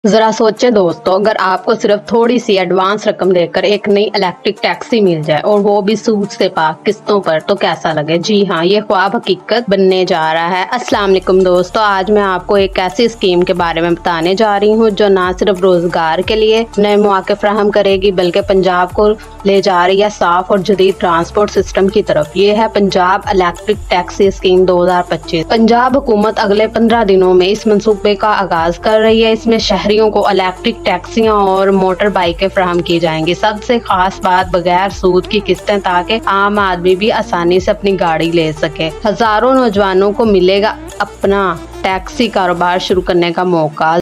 जरा सोचे दोस्तों, अगर आपको सिर्फ थोड़ी सी एडवांस रकम देकर एक नई इलेक्ट्रिक टैक्सी मिल जाए और वो भी सूद से पाक किस्तों पर, तो कैसा लगे। जी हाँ, ये ख्वाब हकीकत बनने जा रहा है। अस्सलाम वालेकुम दोस्तों, आज मैं आपको एक ऐसी स्कीम के बारे में बताने जा रही हूँ जो ना सिर्फ रोजगार के लिए नए मौके फराहम करेगी बल्कि पंजाब को ले जा रही है साफ और जदीद ट्रांसपोर्ट सिस्टम की तरफ। ये है Punjab electric taxi scheme 2025। Punjab हुकूमत अगले 15 दिनों में इस मंसूबे का आगाज कर रही है। इसमें शहरियों को इलेक्ट्रिक टैक्सियां और मोटर बाइकें फराहम की जाएंगी। सबसे खास बात, बगैर सूद की किस्तें, ताकि आम आदमी भी आसानी से अपनी गाड़ी ले सके। हजारों नौजवानों को मिलेगा अपना टैक्सी कारोबार शुरू करने का मौका।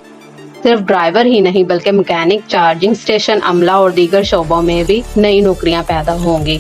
सिर्फ ड्राइवर ही नहीं बल्कि मैकेनिक, चार्जिंग स्टेशन, अमला और दीगर शोबों में भी नई नौकरियां पैदा होंगी।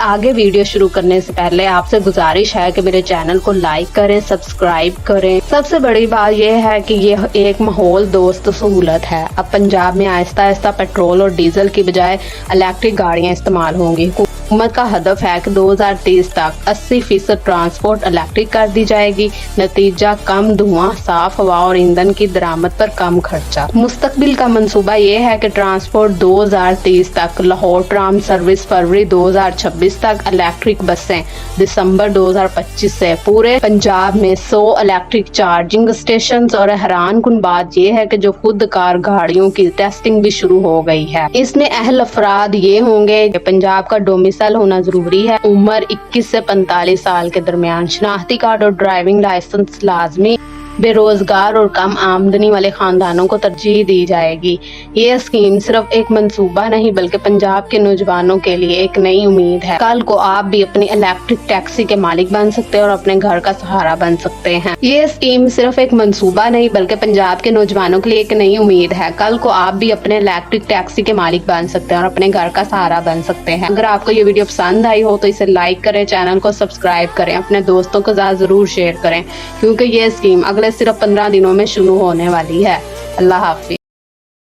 आगे वीडियो शुरू करने से पहले आपसे गुजारिश है कि मेरे चैनल को लाइक करें, सब्सक्राइब करें। सबसे बड़ी बात यह है कि ये एक माहौल दोस्त सहूलत है। अब पंजाब में आहिस्ता आहिस्ता पेट्रोल और डीजल की बजाय इलेक्ट्रिक गाड़ियां इस्तेमाल होंगी। हुकूमत का हदफ है कि 2030 तक 80% ट्रांसपोर्ट इलेक्ट्रिक कर दी जाएगी। नतीजा, कम धुआं, साफ हवा और ईंधन की दरामद पर कम खर्चा। मुस्तकबिल का मंसूबा ये है कि ट्रांसपोर्ट 2030 तक लाहौर ट्राम सर्विस फरवरी 2026 तक, इलेक्ट्रिक बसें दिसंबर 2025 से। पूरे पंजाब में 100 इलेक्ट्रिक चार्जिंग स्टेशन और हैरान कुन बात यह है कि जो खुद कार गाड़ियों की टेस्टिंग भी शुरू हो गई है। इसमें अहल अफराद ये होंगे कि पंजाब का डोमिसाइल होना जरूरी है, उम्र 21 से 45 साल के दरमियान, शनाख्ती कार्ड और ड्राइविंग लाइसेंस लाजमी, बेरोजगार और कम आमदनी वाले खानदानों को तरजीह दी जाएगी। ये स्कीम सिर्फ एक मंसूबा नहीं बल्कि पंजाब के नौजवानों के लिए एक नई उम्मीद है। कल को आप भी अपनी इलेक्ट्रिक टैक्सी के मालिक बन सकते हैं और अपने घर का सहारा बन सकते हैं। ये स्कीम सिर्फ एक मंसूबा नहीं बल्कि पंजाब के नौजवानों के लिए एक नई उम्मीद है। कल को आप भी अपने इलेक्ट्रिक टैक्सी के मालिक बन सकते हैं और अपने घर का सहारा बन सकते हैं। अगर आपको ये वीडियो पसंद आई हो तो इसे लाइक करें, चैनल को सब्सक्राइब करें, अपने दोस्तों के साथ जरूर शेयर करें, क्योंकि ये स्कीम अगले सिर्फ 15 दिनों में शुरू होने वाली है। अल्लाह हाफिज।